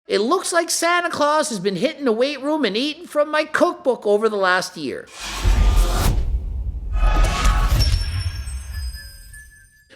It looks like Santa Claus has been hitting the weight room and eating from my cookbook over the last year.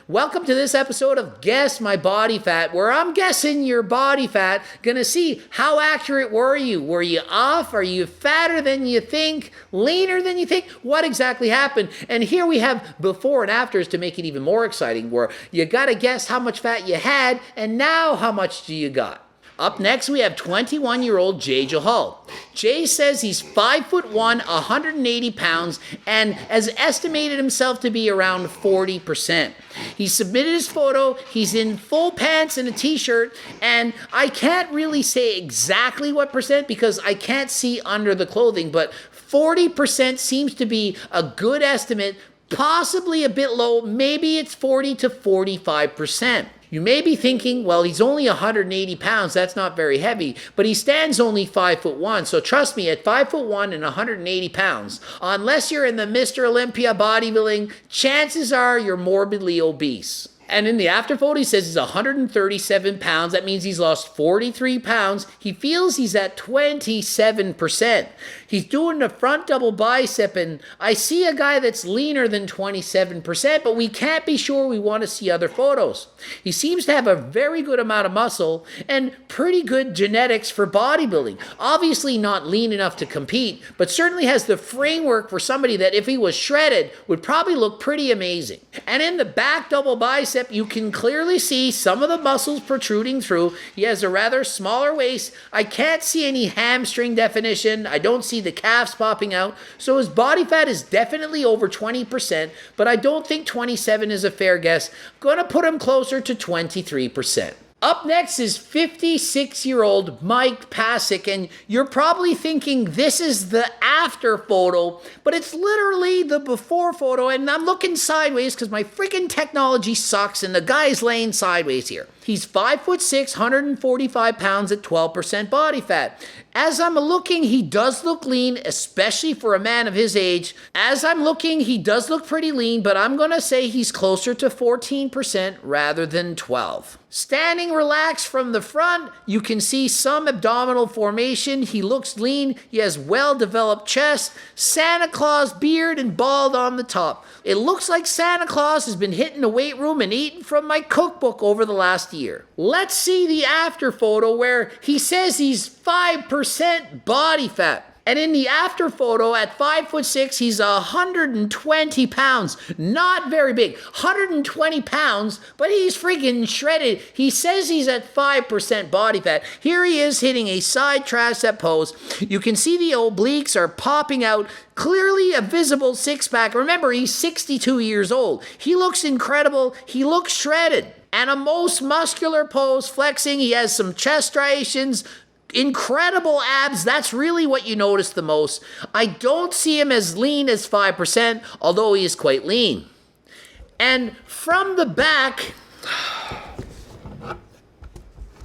Welcome to this episode of Guess My Body Fat, where I'm guessing your body fat. Gonna see how accurate were you? Were you off? Are you fatter than you think? Leaner than you think? What exactly happened? And here we have before and afters to make it even more exciting, where you gotta guess how much fat you had, and now how much do you got? Up next, we have 21-year-old Jay Johal. Jay says he's 5'1", 180 pounds, and has estimated himself to be around 40%. He submitted his photo. He's in full pants and a t-shirt, and I can't really say exactly what percent because I can't see under the clothing, but 40% seems to be a good estimate, possibly a bit low. Maybe it's 40 to 45%. You may be thinking, well, he's only 180 pounds. That's not very heavy, but he stands only 5'1". So trust me, at 5'1" and 180 pounds, unless you're in the Mr. Olympia bodybuilding, chances are you're morbidly obese. And in the after photo, he says he's 137 pounds. That means he's lost 43 pounds. He feels he's at 27%. He's doing the front double bicep, and I see a guy that's leaner than 27%, but we can't be sure. We want to see other photos. He seems to have a very good amount of muscle and pretty good genetics for bodybuilding. Obviously not lean enough to compete, but certainly has the framework for somebody that if he was shredded would probably look pretty amazing. And in the back double bicep, you can clearly see some of the muscles protruding through. He has a rather smaller waist. I can't see any hamstring definition. I don't see the calves popping out. So his body fat is definitely over 20%, but I don't think 27 is a fair guess. I'm going to put him closer to 23%. Up next is 56-year-old Mike Pasik, and you're probably thinking this is the after photo, but it's literally the before photo, and I'm looking sideways because my freaking technology sucks, and the guy's laying sideways here. He's 5'6", 145 pounds at 12% body fat. As I'm looking, he does look lean, especially for a man of his age. As I'm looking, he does look pretty lean, but I'm going to say he's closer to 14% rather than 12%. Standing relaxed from the front, you can see some abdominal formation. He looks lean. He has well-developed chest, Santa Claus beard, and bald on the top. It looks like Santa Claus has been hitting the weight room and eating from my cookbook over the last year. Let's see the after photo where he says he's 5% body fat. And in the after photo at 5'6", he's 120 pounds. Not very big. 120 pounds, but he's freaking shredded. He says he's at 5% body fat. Here he is hitting a side tricep pose. You can see the obliques are popping out. Clearly a visible six-pack. Remember, he's 62 years old. He looks incredible. He looks shredded. And a most muscular pose, flexing. He has some chest striations. Incredible abs. That's really what you notice the most. I don't see him as lean as 5%, although he is quite lean. And from the back,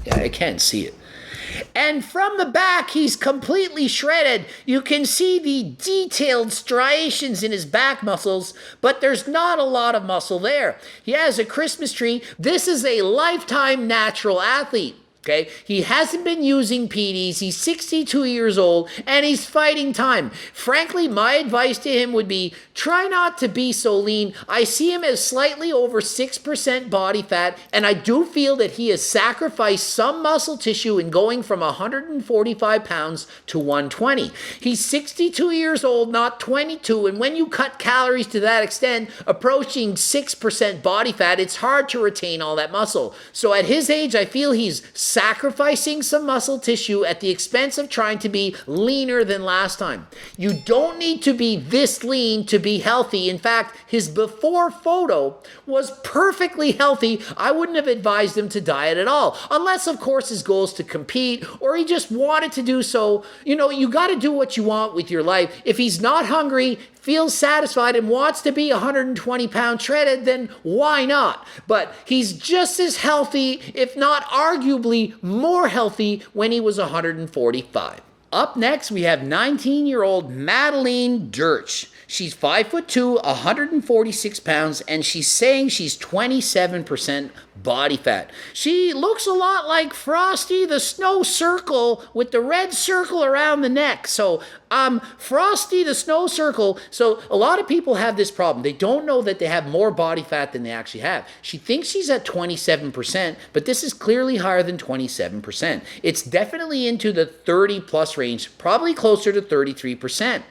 yeah, I can't see it. And from the back, he's completely shredded. You can see the detailed striations in his back muscles, but there's not a lot of muscle there. He has a Christmas tree. This is a lifetime natural athlete. Okay, he hasn't been using PDs. He's 62 years old and he's fighting time. Frankly, my advice to him would be try not to be so lean. I see him as slightly over 6% body fat, and I do feel that he has sacrificed some muscle tissue in going from 145 pounds to 120. He's 62 years old, not 22, and when you cut calories to that extent, approaching 6% body fat, it's hard to retain all that muscle. So at his age, I feel he's sacrificing some muscle tissue at the expense of trying to be leaner than last time. You don't need to be this lean to be healthy. In fact, his before photo was perfectly healthy. I wouldn't have advised him to diet at all, unless of course his goal is to compete or he just wanted to do so. You know, you got to do what you want with your life. If he's not hungry, feels satisfied, and wants to be 120 pounds shredded, then why not? But he's just as healthy, if not arguably more healthy, when he was 145. Up next, we have 19-year-old Madeline Durch. She's 5'2", 146 pounds, and she's saying she's 27% body fat. She looks a lot like Frosty the Snow Circle with the red circle around the neck. So, Frosty the Snow Circle. So, a lot of people have this problem. They don't know that they have more body fat than they actually have. She thinks she's at 27%, but this is clearly higher than 27%. It's definitely into the 30 plus range, probably closer to 33%.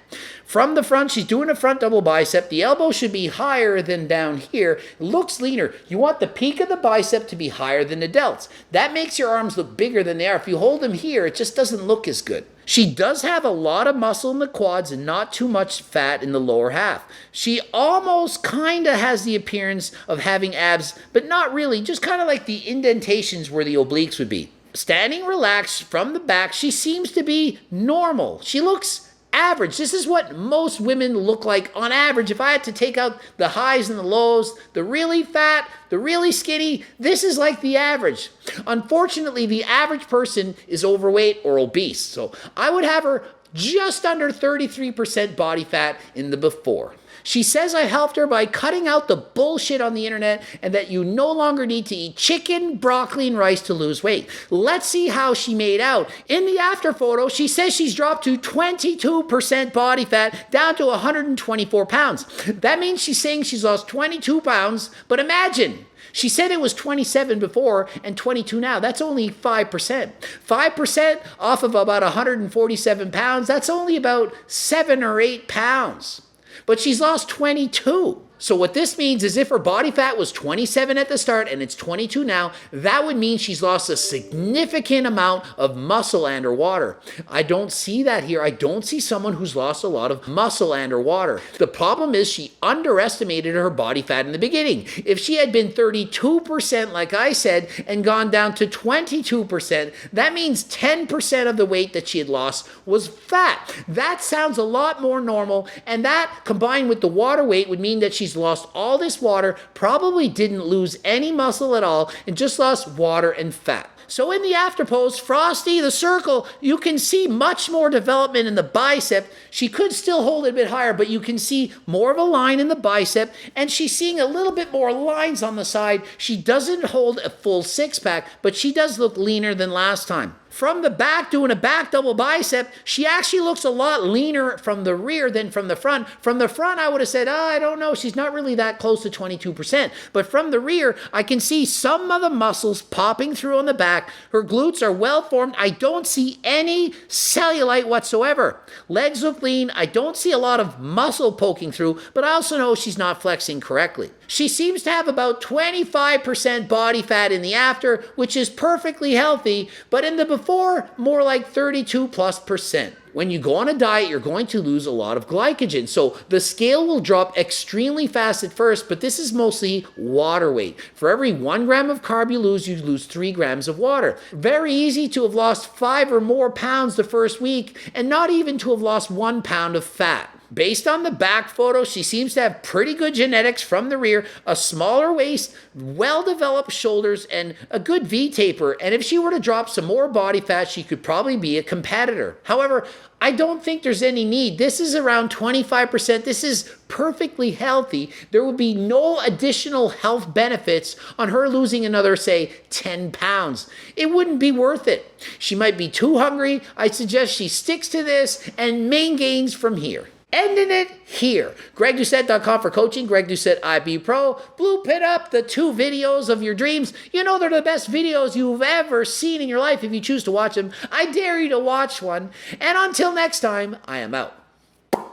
From the front, she's doing a front double bicep. The elbow should be higher than down here. It looks leaner. You want the peak of the bicep to be higher than the delts. That makes your arms look bigger than they are. If you hold them here, it just doesn't look as good. She does have a lot of muscle in the quads and not too much fat in the lower half. She almost kind of has the appearance of having abs, but not really, just kind of like the indentations where the obliques would be. Standing relaxed from the back, she seems to be normal. She looks average. This is what most women look like on average. If I had to take out the highs and the lows, the really fat, the really skinny, this is like the average. Unfortunately, the average person is overweight or obese. So I would have her just under 33% body fat in the before. She says I helped her by cutting out the bullshit on the internet and that you no longer need to eat chicken, broccoli, and rice to lose weight. Let's see how she made out. In the after photo, she says she's dropped to 22% body fat, down to 124 pounds. That means she's saying she's lost 22 pounds, but imagine, she said it was 27 before and 22 now. That's only 5%. 5% off of about 147 pounds, that's only about 7 or 8 pounds. But she's lost 22. So what this means is if her body fat was 27 at the start and it's 22 now, that would mean she's lost a significant amount of muscle and or water. I don't see that here. I don't see someone who's lost a lot of muscle and or water. The problem is she underestimated her body fat in the beginning. If she had been 32%, like I said, and gone down to 22%, that means 10% of the weight that she had lost was fat. That sounds a lot more normal, and that combined with the water weight would mean that she's lost all this water, probably didn't lose any muscle at all, and just lost water and fat. So in the after pose, Frosty the Circle, you can see much more development in the bicep. She could still hold it a bit higher, but you can see more of a line in the bicep, and she's seeing a little bit more lines on the side. She doesn't hold a full six-pack, but she does look leaner than last time. From the back, doing a back double bicep, she actually looks a lot leaner from the rear than from the front. From the front, I would have said, I don't know, she's not really that close to 22%. But from the rear, I can see some of the muscles popping through on the back. Her glutes are well formed. I don't see any cellulite whatsoever. Legs look lean. I don't see a lot of muscle poking through, but I also know she's not flexing correctly. She seems to have about 25% body fat in the after, which is perfectly healthy, but in the before, more like 32+%. When you go on a diet, you're going to lose a lot of glycogen. So the scale will drop extremely fast at first, but this is mostly water weight. For every 1 gram of carb you lose 3 grams of water. Very easy to have lost 5 or more pounds the first week, and not even to have lost 1 pound of fat. Based on the back photo, she seems to have pretty good genetics from the rear, a smaller waist, well-developed shoulders, and a good V-taper. And if she were to drop some more body fat, she could probably be a competitor. However, I don't think there's any need. This is around 25%. This is perfectly healthy. There would be no additional health benefits on her losing another, say, 10 pounds. It wouldn't be worth it. She might be too hungry. I suggest she sticks to this and main gains from here. Ending it here. GregDoucette.com for coaching. Greg Doucette IB Pro. Blue Pit Up, the 2 videos of your dreams. You know they're the best videos you've ever seen in your life if you choose to watch them. I dare you to watch one. And until next time, I am out.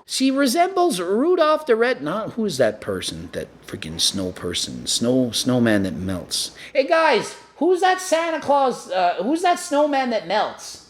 She resembles Rudolph the Red... Who is that person? That freaking snow person. Snowman that melts. Hey guys, who's that Santa Claus? Who's that snowman that melts?